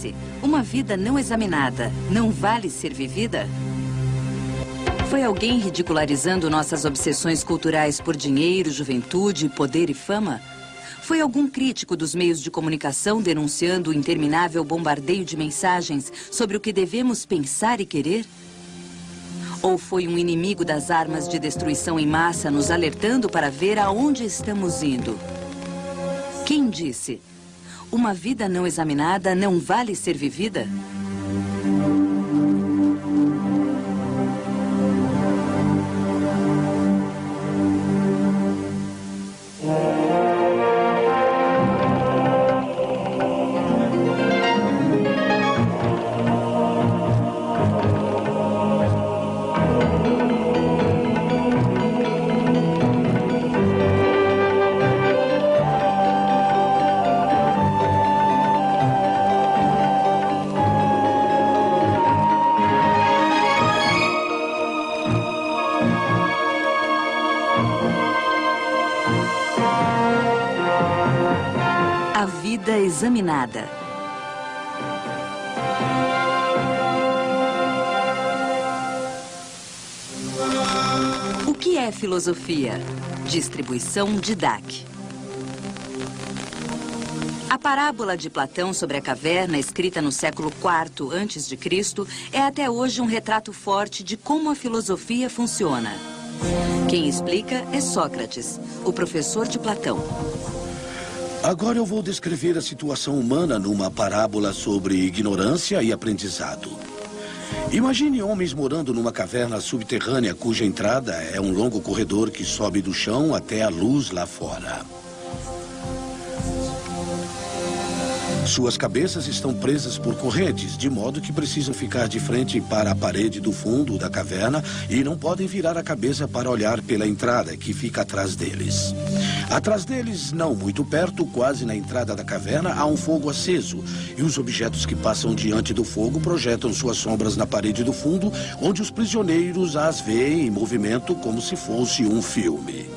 disse? Uma vida não examinada não vale ser vivida? Foi alguém ridicularizando nossas obsessões culturais por dinheiro, juventude, poder e fama? Foi algum crítico dos meios de comunicação denunciando o interminável bombardeio de mensagens sobre o que devemos pensar e querer? Ou foi um inimigo das armas de destruição em massa nos alertando para ver aonde estamos indo? Quem disse? Uma vida não examinada não vale ser vivida? A vida examinada. O que é filosofia? Distribuição de Dach. A parábola de Platão sobre a caverna, escrita no século IV a.C., é até hoje um retrato forte de como a filosofia funciona. Quem explica é Sócrates, o professor de Platão. Agora eu vou descrever a situação humana numa parábola sobre ignorância e aprendizado. Imagine homens morando numa caverna subterrânea cuja entrada é um longo corredor que sobe do chão até a luz lá fora. Suas cabeças estão presas por correntes, de modo que precisam ficar de frente para a parede do fundo da caverna e não podem virar a cabeça para olhar pela entrada, que fica atrás deles. Atrás deles, não muito perto, quase na entrada da caverna, há um fogo aceso, e os objetos que passam diante do fogo projetam suas sombras na parede do fundo, onde os prisioneiros as veem em movimento como se fosse um filme.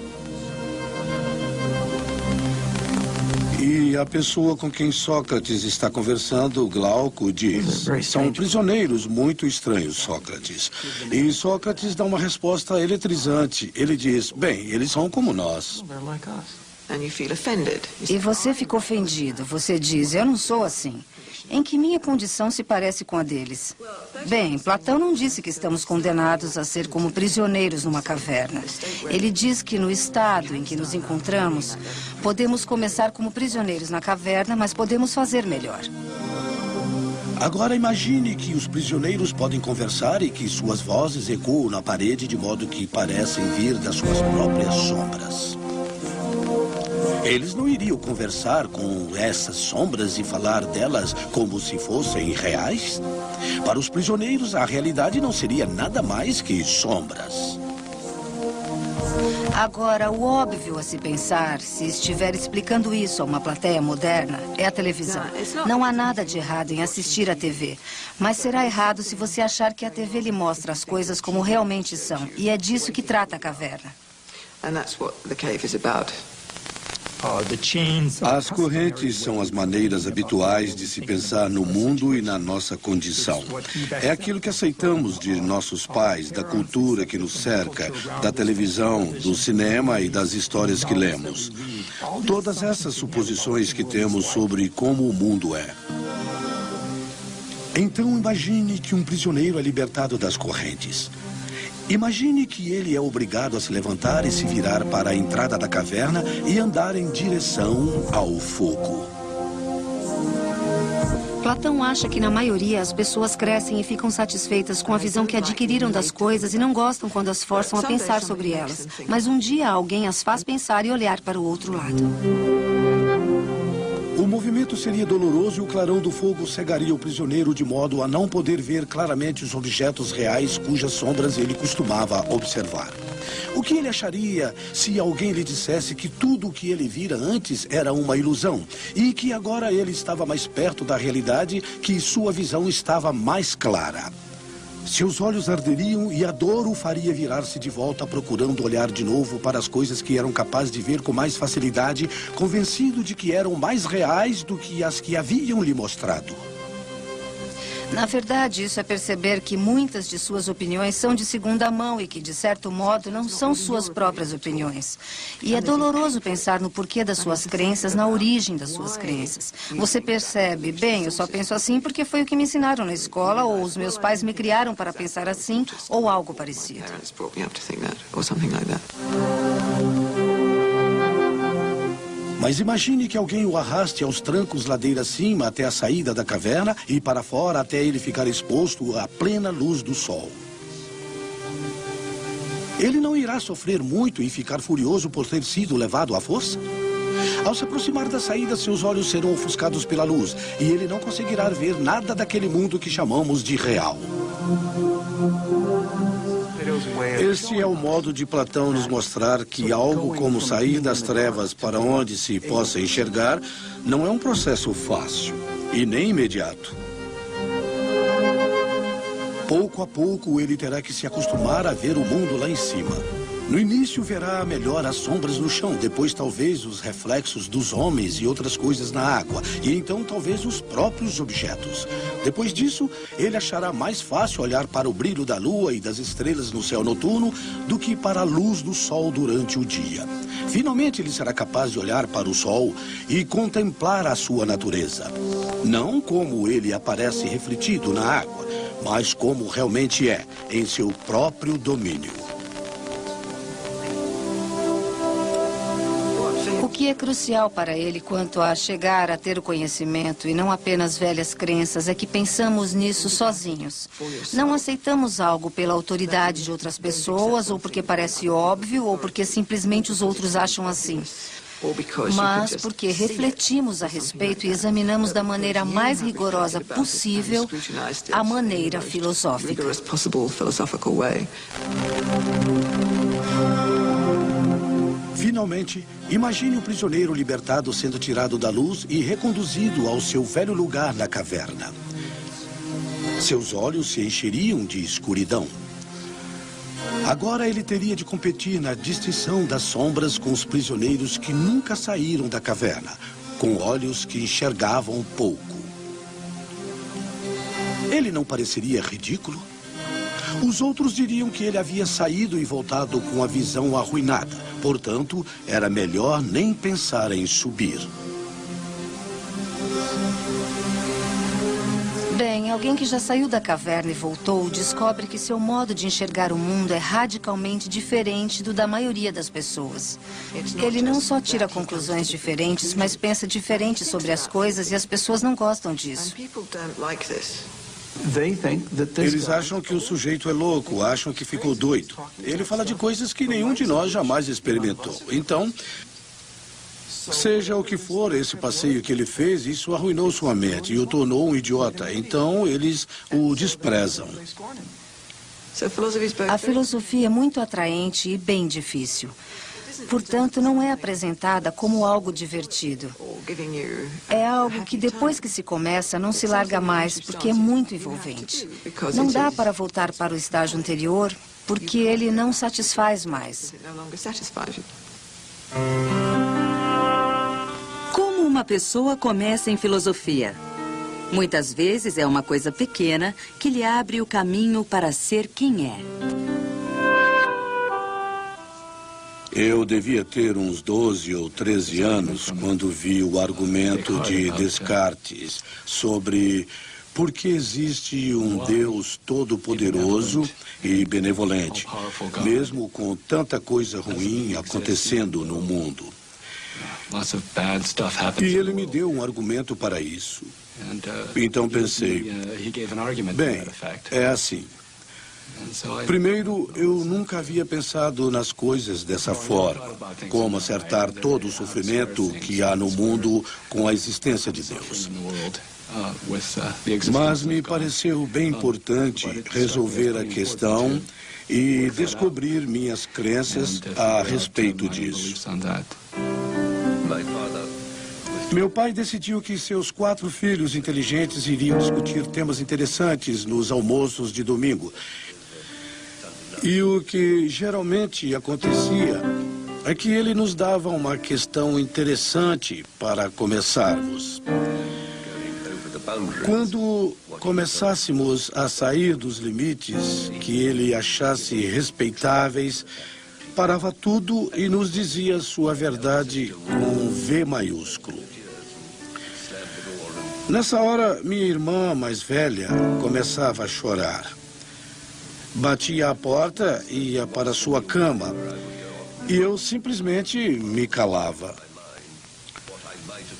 E a pessoa com quem Sócrates está conversando, Glauco, diz: são prisioneiros muito estranhos, Sócrates. E Sócrates dá uma resposta eletrizante. Ele diz: bem, eles são como nós. E você fica ofendido. Você diz: eu não sou assim. Em que minha condição se parece com a deles? Bem, Platão não disse que estamos condenados a ser como prisioneiros numa caverna. Ele diz que no estado em que nos encontramos, podemos começar como prisioneiros na caverna, mas podemos fazer melhor. Agora imagine que os prisioneiros podem conversar e que suas vozes ecoam na parede de modo que parecem vir das suas próprias sombras. Eles não iriam conversar com essas sombras e falar delas como se fossem reais? Para os prisioneiros, a realidade não seria nada mais que sombras. Agora, o óbvio a se pensar, se estiver explicando isso a uma plateia moderna, é a televisão. Não há nada de errado em assistir à TV, mas será errado se você achar que a TV lhe mostra as coisas como realmente são. E é disso que trata a caverna. As correntes são as maneiras habituais de se pensar no mundo e na nossa condição. É aquilo que aceitamos de nossos pais, da cultura que nos cerca, da televisão, do cinema e das histórias que lemos. Todas essas suposições que temos sobre como o mundo é. Então imagine que um prisioneiro é libertado das correntes. Imagine que ele é obrigado a se levantar e se virar para a entrada da caverna e andar em direção ao fogo. Platão acha que, na maioria, as pessoas crescem e ficam satisfeitas com a visão que adquiriram das coisas e não gostam quando as forçam a pensar sobre elas. Mas um dia alguém as faz pensar e olhar para o outro lado. O movimento seria doloroso e o clarão do fogo cegaria o prisioneiro de modo a não poder ver claramente os objetos reais cujas sombras ele costumava observar. O que ele acharia se alguém lhe dissesse que tudo o que ele vira antes era uma ilusão e que agora ele estava mais perto da realidade, que sua visão estava mais clara? Seus olhos arderiam e a dor o faria virar-se de volta procurando olhar de novo para as coisas que eram capaz de ver com mais facilidade, convencido de que eram mais reais do que as que haviam lhe mostrado. Na verdade, isso é perceber que muitas de suas opiniões são de segunda mão e que, de certo modo, não são suas próprias opiniões. E é doloroso pensar no porquê das suas crenças, na origem das suas crenças. Você percebe, bem, eu só penso assim porque foi o que me ensinaram na escola, ou os meus pais me criaram para pensar assim, ou algo parecido. Mas imagine que alguém o arraste aos trancos ladeira acima até a saída da caverna e para fora até ele ficar exposto à plena luz do sol. Ele não irá sofrer muito e ficar furioso por ter sido levado à força? Ao se aproximar da saída, seus olhos serão ofuscados pela luz e ele não conseguirá ver nada daquele mundo que chamamos de real. Este é o modo de Platão nos mostrar que algo como sair das trevas para onde se possa enxergar não é um processo fácil e nem imediato. Pouco a pouco ele terá que se acostumar a ver o mundo lá em cima. No início verá melhor as sombras no chão, depois talvez os reflexos dos homens e outras coisas na água, e então talvez os próprios objetos. Depois disso, ele achará mais fácil olhar para o brilho da lua e das estrelas no céu noturno do que para a luz do sol durante o dia. Finalmente ele será capaz de olhar para o sol e contemplar a sua natureza. Não como ele aparece refletido na água, mas como realmente é, em seu próprio domínio. O que é crucial para ele quanto a chegar a ter o conhecimento e não apenas velhas crenças é que pensamos nisso sozinhos. Não aceitamos algo pela autoridade de outras pessoas ou porque parece óbvio ou porque simplesmente os outros acham assim. Mas porque refletimos a respeito e examinamos da maneira mais rigorosa possível a maneira filosófica. Finalmente, imagine o prisioneiro libertado sendo tirado da luz e reconduzido ao seu velho lugar na caverna. Seus olhos se encheriam de escuridão. Agora ele teria de competir na distinção das sombras com os prisioneiros que nunca saíram da caverna, com olhos que enxergavam pouco. Ele não pareceria ridículo? Os outros diriam que ele havia saído e voltado com a visão arruinada. Portanto, era melhor nem pensar em subir. Bem, alguém que já saiu da caverna e voltou descobre que seu modo de enxergar o mundo é radicalmente diferente do da maioria das pessoas. Ele não só tira conclusões diferentes, mas pensa diferente sobre as coisas e as pessoas não gostam disso. Eles acham que o sujeito é louco, acham que ficou doido. Ele fala de coisas que nenhum de nós jamais experimentou. Então, seja o que for esse passeio que ele fez, isso arruinou sua mente e o tornou um idiota. Então, eles o desprezam. A filosofia é muito atraente e bem difícil. Portanto, não é apresentada como algo divertido. É algo que depois que se começa, não se larga mais, porque é muito envolvente. Não dá para voltar para o estágio anterior, porque ele não satisfaz mais. Como uma pessoa começa em filosofia? Muitas vezes é uma coisa pequena que lhe abre o caminho para ser quem é. Eu devia ter uns 12 ou 13 anos quando vi o argumento de Descartes sobre por que existe um Deus todo-poderoso e benevolente, mesmo com tanta coisa ruim acontecendo no mundo. E ele me deu um argumento para isso. Então pensei, bem, é assim. Primeiro, eu nunca havia pensado nas coisas dessa forma, como acertar todo o sofrimento que há no mundo com a existência de Deus. Mas me pareceu bem importante resolver a questão e descobrir minhas crenças a respeito disso. Meu pai decidiu que seus 4 filhos inteligentes iriam discutir temas interessantes nos almoços de domingo. E o que geralmente acontecia é que ele nos dava uma questão interessante para começarmos. Quando começássemos a sair dos limites que ele achasse respeitáveis, parava tudo e nos dizia sua verdade com V maiúsculo. Nessa hora, minha irmã mais velha começava a chorar. Batia à porta e ia para sua cama. E eu simplesmente me calava.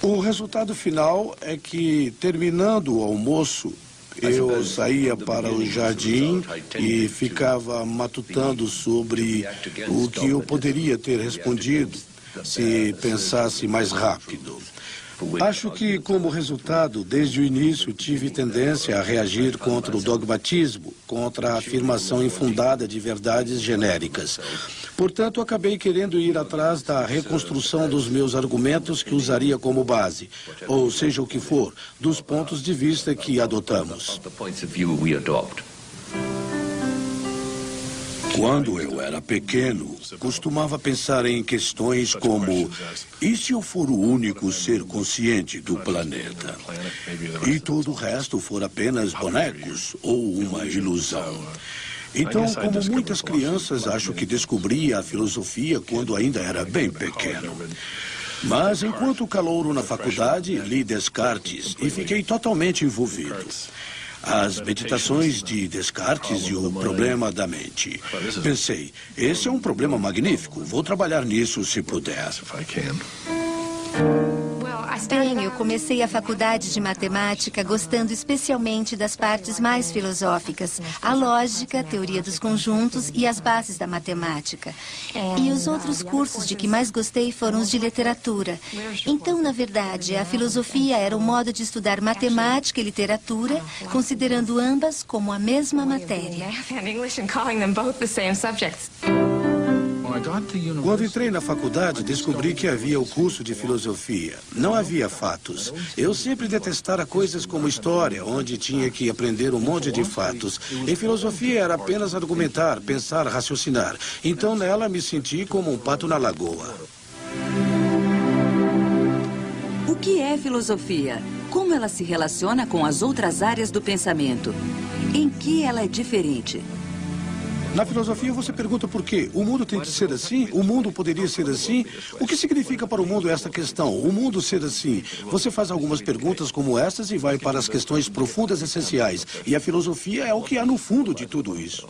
O resultado final é que, terminando o almoço, eu saía para o jardim e ficava matutando sobre o que eu poderia ter respondido se pensasse mais rápido. Acho que, como resultado, desde o início tive tendência a reagir contra o dogmatismo, contra a afirmação infundada de verdades genéricas. Portanto, acabei querendo ir atrás da reconstrução dos meus argumentos que usaria como base, ou seja o que for, dos pontos de vista que adotamos. Quando eu era pequeno, costumava pensar em questões como: e se eu for o único ser consciente do planeta? E todo o resto for apenas bonecos ou uma ilusão? Então, como muitas crianças, acho que descobri a filosofia quando ainda era bem pequeno. Mas, enquanto calouro na faculdade, li Descartes e fiquei totalmente envolvido. As meditações de Descartes e o problema da mente. Pensei, esse é um problema magnífico. Vou trabalhar nisso se puder. Bem, eu comecei a faculdade de matemática gostando especialmente das partes mais filosóficas, a lógica, a teoria dos conjuntos e as bases da matemática. E os outros cursos de que mais gostei foram os de literatura. Então, na verdade, a filosofia era um modo de estudar matemática e literatura, considerando ambas como a mesma matéria. Quando entrei na faculdade, descobri que havia o curso de filosofia. Não havia fatos. Eu sempre detestara coisas como história, onde tinha que aprender um monte de fatos. Em filosofia era apenas argumentar, pensar, raciocinar. Então nela me senti como um pato na lagoa. O que é filosofia? Como ela se relaciona com as outras áreas do pensamento? Em que ela é diferente? Na filosofia, você pergunta por quê? O mundo tem que ser assim? O mundo poderia ser assim? O que significa para o mundo esta questão? O mundo ser assim? Você faz algumas perguntas como essas e vai para as questões profundas essenciais. E a filosofia é o que há no fundo de tudo isso.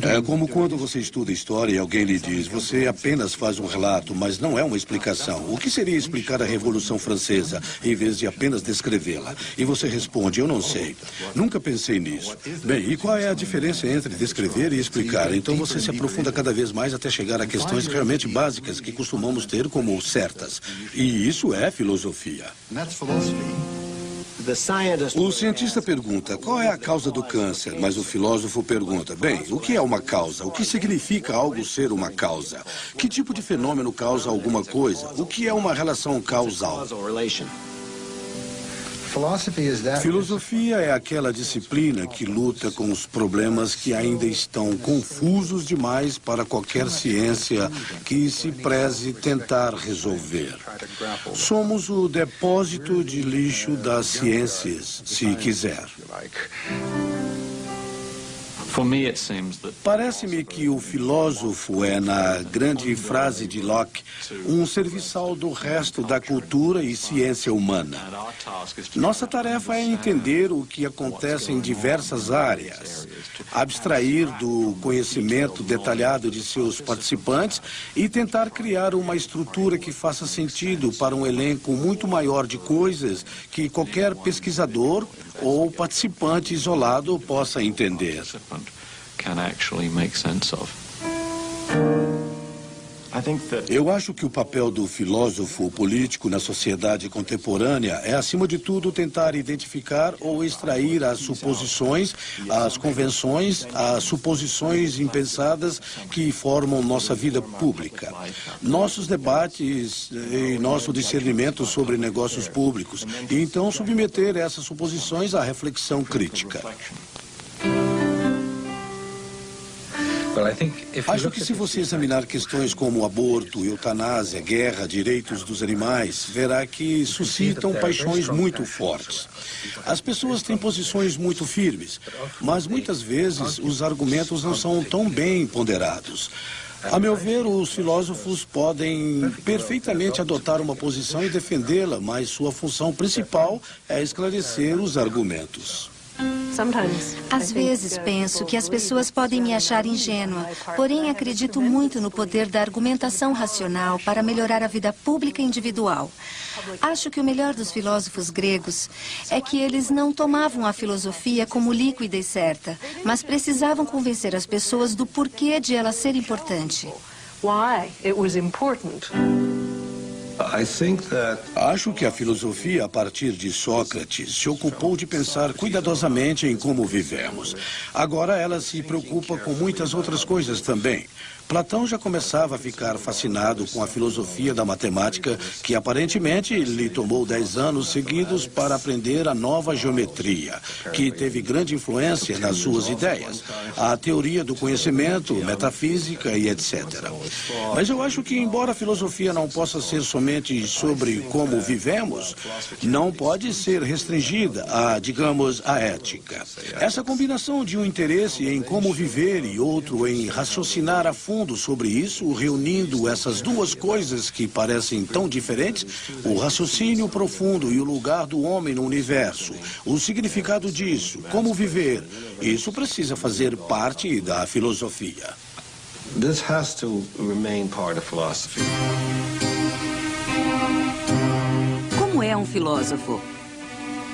É como quando você estuda história e alguém lhe diz: você apenas faz um relato, mas não é uma explicação. O que seria explicar a Revolução Francesa, em vez de apenas descrevê-la? E você responde: eu não sei. Nunca pensei nisso. Bem, e qual é a diferença entre descrever e explicar? Então você se aprofunda cada vez mais até chegar a questões realmente básicas que costumamos ter como certas. E isso é filosofia. O cientista pergunta, qual é a causa do câncer? Mas o filósofo pergunta, bem, o que é uma causa? O que significa algo ser uma causa? Que tipo de fenômeno causa alguma coisa? O que é uma relação causal? Filosofia é aquela disciplina que luta com os problemas que ainda estão confusos demais para qualquer ciência que se preze tentar resolver. Somos o depósito de lixo das ciências, se quiser. Parece-me que o filósofo é, na grande frase de Locke, um serviçal do resto da cultura e ciência humana. Nossa tarefa é entender o que acontece em diversas áreas, abstrair do conhecimento detalhado de seus participantes e tentar criar uma estrutura que faça sentido para um elenco muito maior de coisas que qualquer pesquisador ou participante isolado possa entender. Eu acho que o papel do filósofo político na sociedade contemporânea é, acima de tudo, tentar identificar ou extrair as suposições, as convenções, as suposições impensadas que formam nossa vida pública, nossos debates e nosso discernimento sobre negócios públicos, e então submeter essas suposições à reflexão crítica. Acho que se você examinar questões como aborto, eutanásia, guerra, direitos dos animais, verá que suscitam paixões muito fortes. As pessoas têm posições muito firmes, mas muitas vezes os argumentos não são tão bem ponderados. A meu ver, os filósofos podem perfeitamente adotar uma posição e defendê-la, mas sua função principal é esclarecer os argumentos. Às vezes penso que as pessoas podem me achar ingênua, porém acredito muito no poder da argumentação racional para melhorar a vida pública e individual. Acho que o melhor dos filósofos gregos é que eles não tomavam a filosofia como líquida e certa, mas precisavam convencer as pessoas do porquê de ela ser importante. Acho que a filosofia, a partir de Sócrates, se ocupou de pensar cuidadosamente em como vivemos. Agora ela se preocupa com muitas outras coisas também. Platão já começava a ficar fascinado com a filosofia da matemática, que aparentemente lhe tomou 10 anos seguidos para aprender a nova geometria, que teve grande influência nas suas ideias, a teoria do conhecimento, metafísica e etc. Mas eu acho que, embora a filosofia não possa ser somente sobre como vivemos, não pode ser restringida a, digamos, a ética. Essa combinação de um interesse em como viver e outro em raciocinar a fundo sobre isso, reunindo essas duas coisas que parecem tão diferentes, o raciocínio profundo e o lugar do homem no universo, o significado disso, como viver, isso precisa fazer parte da filosofia. This has to remain part of philosophy. Como é um filósofo?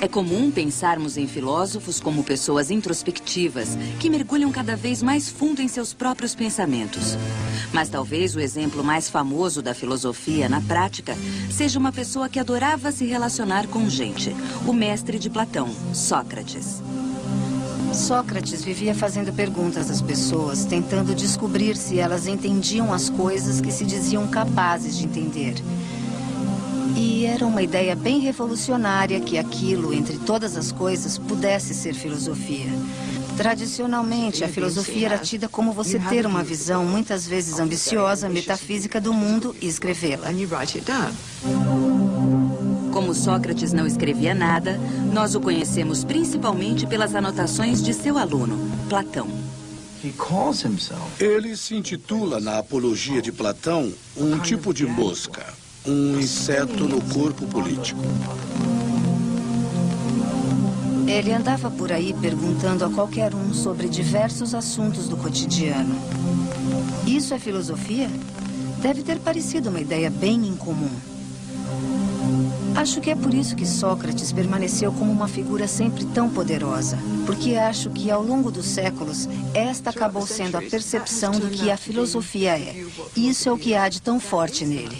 É comum pensarmos em filósofos como pessoas introspectivas que mergulham cada vez mais fundo em seus próprios pensamentos. Mas talvez o exemplo mais famoso da filosofia na prática seja uma pessoa que adorava se relacionar com gente, o mestre de Platão, Sócrates. Sócrates vivia fazendo perguntas às pessoas, tentando descobrir se elas entendiam as coisas que se diziam capazes de entender. E era uma ideia bem revolucionária que aquilo, entre todas as coisas, pudesse ser filosofia. Tradicionalmente, a filosofia era tida como você ter uma visão, muitas vezes ambiciosa, metafísica do mundo e escrevê-la. Como Sócrates não escrevia nada, nós o conhecemos principalmente pelas anotações de seu aluno, Platão. Ele se intitula, na Apologia de Platão, um tipo de mosca. Um inseto no corpo político. Ele andava por aí perguntando a qualquer um sobre diversos assuntos do cotidiano. Isso é filosofia? Deve ter parecido uma ideia bem incomum. Acho que é por isso que Sócrates permaneceu como uma figura sempre tão poderosa. Porque acho que, ao longo dos séculos, esta acabou sendo a percepção do que a filosofia é. E isso é o que há de tão forte nele.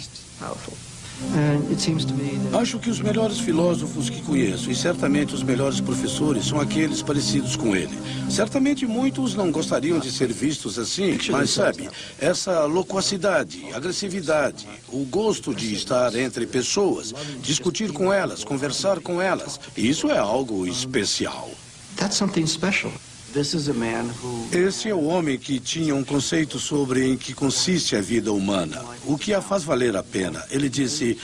Acho que os melhores filósofos que conheço, e certamente os melhores professores, são aqueles parecidos com ele. Certamente muitos não gostariam de ser vistos assim, mas sabe, essa loquacidade, agressividade, o gosto de estar entre pessoas, discutir com elas, conversar com elas, isso é algo especial. That's something special. Esse é o homem que tinha um conceito sobre em que consiste a vida humana, o que a faz valer a pena. Ele disse,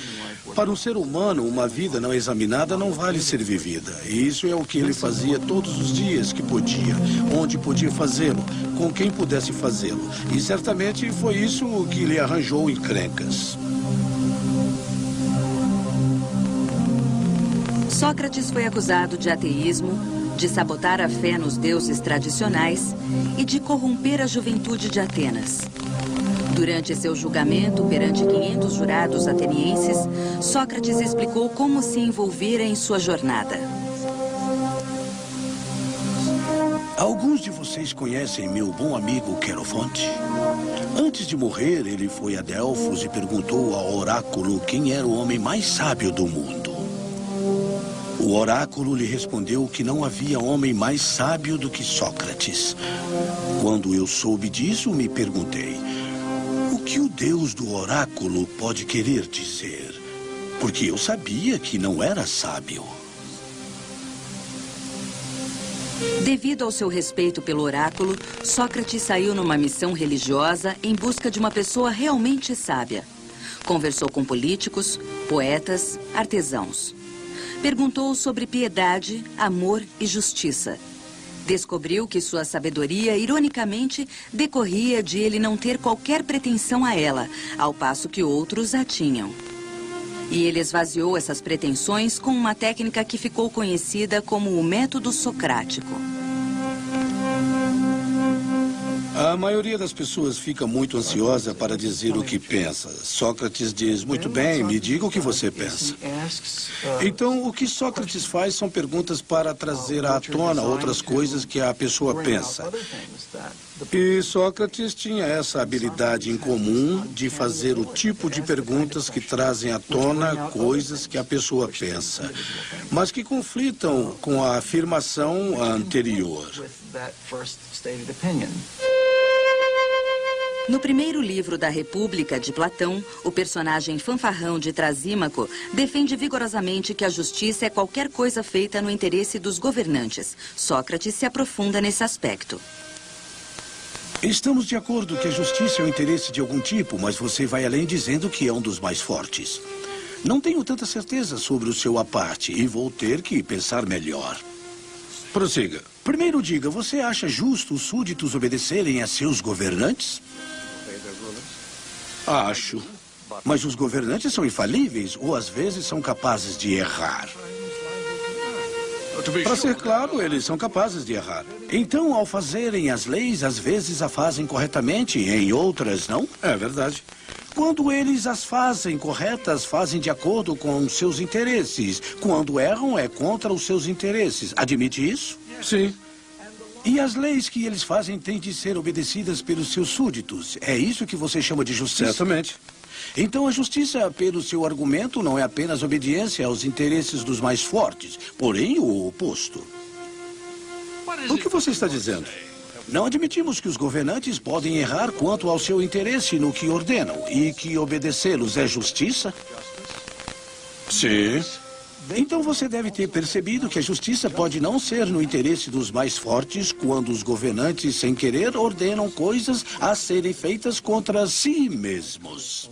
para um ser humano, uma vida não examinada não vale ser vivida. E isso é o que ele fazia todos os dias que podia, onde podia fazê-lo, com quem pudesse fazê-lo. E certamente foi isso que lhe arranjou encrencas. Sócrates foi acusado de ateísmo, de sabotar a fé nos deuses tradicionais e de corromper a juventude de Atenas. Durante seu julgamento perante 500 jurados atenienses, Sócrates explicou como se envolvera em sua jornada. Alguns de vocês conhecem meu bom amigo Querofonte? Antes de morrer, ele foi a Delfos e perguntou ao oráculo quem era o homem mais sábio do mundo. O oráculo lhe respondeu que não havia homem mais sábio do que Sócrates. Quando eu soube disso, me perguntei, o que o Deus do oráculo pode querer dizer? Porque eu sabia que não era sábio. Devido ao seu respeito pelo oráculo, Sócrates saiu numa missão religiosa em busca de uma pessoa realmente sábia. Conversou com políticos, poetas, artesãos. Perguntou sobre piedade, amor e justiça. Descobriu que sua sabedoria, ironicamente, decorria de ele não ter qualquer pretensão a ela, ao passo que outros a tinham. E ele esvaziou essas pretensões com uma técnica que ficou conhecida como o método socrático. A maioria das pessoas fica muito ansiosa para dizer o que pensa. Sócrates diz, muito bem, me diga o que você pensa. Então, o que Sócrates faz são perguntas para trazer à tona outras coisas que a pessoa pensa. E Sócrates tinha essa habilidade em comum de fazer o tipo de perguntas que trazem à tona coisas que a pessoa pensa, mas que conflitam com a afirmação anterior. No primeiro livro da República, de Platão, o personagem fanfarrão de Trasímaco defende vigorosamente que a justiça é qualquer coisa feita no interesse dos governantes. Sócrates se aprofunda nesse aspecto. Estamos de acordo que a justiça é o interesse de algum tipo, mas você vai além dizendo que é um dos mais fortes. Não tenho tanta certeza sobre o seu à parte e vou ter que pensar melhor. Prossiga. Primeiro diga, você acha justo os súditos obedecerem a seus governantes? Acho. Mas os governantes são infalíveis ou às vezes são capazes de errar. Para ser claro, eles são capazes de errar. Então, ao fazerem as leis, às vezes a fazem corretamente, em outras não? É verdade. Quando eles as fazem corretas, fazem de acordo com seus interesses. Quando erram, é contra os seus interesses. Admite isso? Sim. E as leis que eles fazem têm de ser obedecidas pelos seus súditos. É isso que você chama de justiça? Certamente. Então a justiça, pelo seu argumento, não é apenas obediência aos interesses dos mais fortes, porém o oposto. O que você está dizendo? Não admitimos que os governantes podem errar quanto ao seu interesse no que ordenam e que obedecê-los é justiça? Sim. Então você deve ter percebido que a justiça pode não ser no interesse dos mais fortes quando os governantes, sem querer, ordenam coisas a serem feitas contra si mesmos.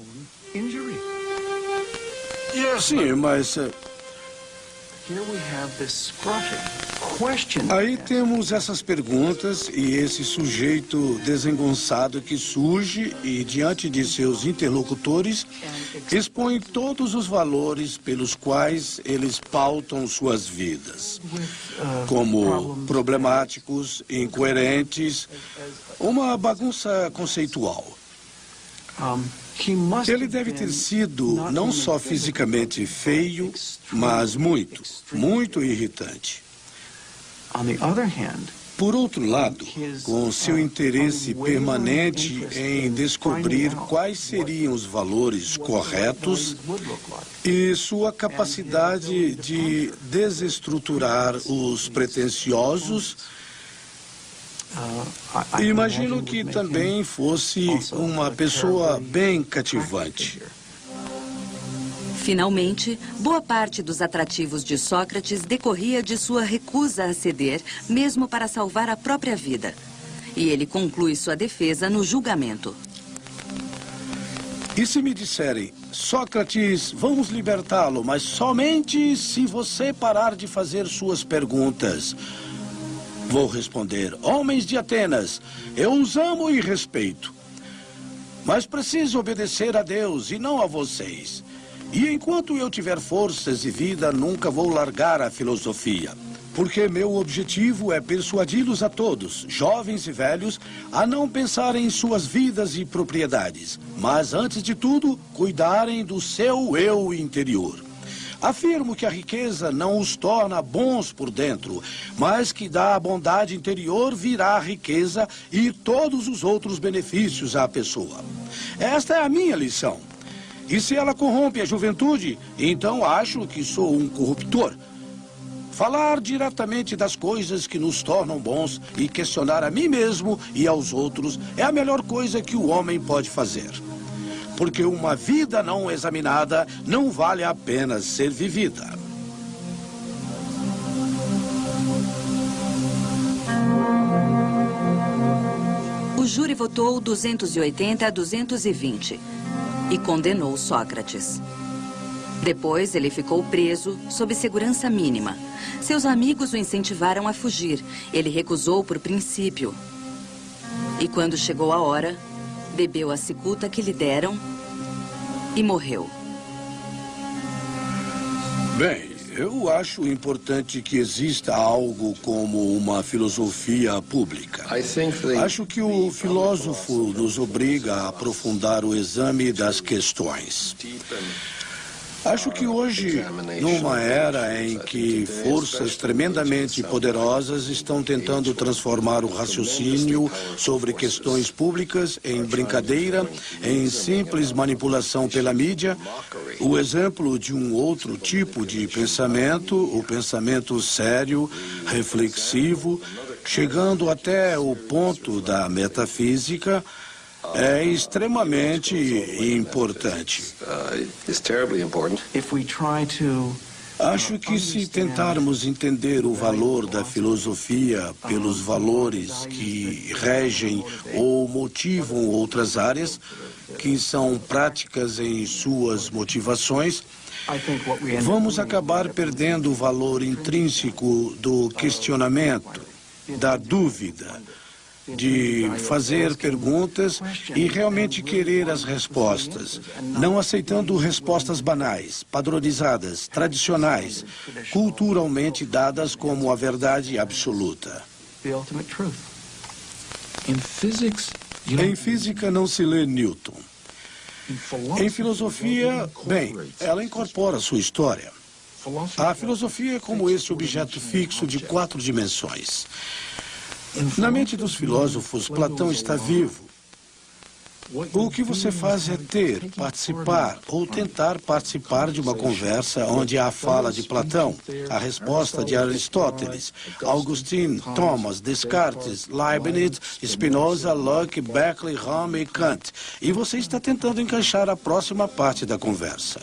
Sim, mas... Aí temos essas perguntas e esse sujeito desengonçado que surge e, diante de seus interlocutores, expõe todos os valores pelos quais eles pautam suas vidas, como problemáticos, incoerentes, uma bagunça conceitual. Ele deve ter sido não só fisicamente feio, mas muito irritante. Por outro lado, com seu interesse permanente em descobrir quais seriam os valores corretos e sua capacidade de desestruturar os pretensiosos, imagino que também fosse uma pessoa bem cativante. Finalmente, boa parte dos atrativos de Sócrates decorria de sua recusa a ceder, mesmo para salvar a própria vida. E ele conclui sua defesa no julgamento. E se me disserem, Sócrates, vamos libertá-lo, mas somente se você parar de fazer suas perguntas? Vou responder, homens de Atenas, eu os amo e respeito. Mas preciso obedecer a Deus e não a vocês. E enquanto eu tiver forças e vida, nunca vou largar a filosofia. Porque meu objetivo é persuadi-los a todos, jovens e velhos, a não pensarem em suas vidas e propriedades, mas, antes de tudo, cuidarem do seu eu interior. Afirmo que a riqueza não os torna bons por dentro, mas que da bondade interior virá a riqueza e todos os outros benefícios à pessoa. Esta é a minha lição. E se ela corrompe a juventude, então acho que sou um corruptor. Falar diretamente das coisas que nos tornam bons e questionar a mim mesmo e aos outros é a melhor coisa que o homem pode fazer. Porque uma vida não examinada não vale a pena ser vivida. júri votou 280 a 220 e condenou Sócrates. Depois, ele ficou preso sob segurança mínima. Seus amigos o incentivaram a fugir. Ele recusou por princípio. E quando chegou a hora, bebeu a cicuta que lhe deram e morreu. Bem, eu acho importante que exista algo como uma filosofia pública. Acho que o filósofo nos obriga a aprofundar o exame das questões. Acho que hoje, numa era em que forças tremendamente poderosas estão tentando transformar o raciocínio sobre questões públicas em brincadeira, em simples manipulação pela mídia, o exemplo de um outro tipo de pensamento, o pensamento sério, reflexivo, chegando até o ponto da metafísica, é extremamente importante. Acho que se tentarmos entender o valor da filosofia pelos valores que regem ou motivam outras áreas, que são práticas em suas motivações, vamos acabar perdendo o valor intrínseco do questionamento, da dúvida, de fazer perguntas e realmente querer as respostas, não aceitando respostas banais, padronizadas, tradicionais, culturalmente dadas como a verdade absoluta. Em física não se lê Newton. Em filosofia, bem, ela incorpora sua história. A filosofia é como esse objeto fixo de 4 dimensões. Na mente dos filósofos, Platão está vivo. O que você faz é participar ou tentar participar de uma conversa onde há a fala de Platão, a resposta de Aristóteles, Augustin, Thomas, Descartes, Leibniz, Spinoza, Locke, Berkeley, Hume e Kant. E você está tentando encaixar a próxima parte da conversa.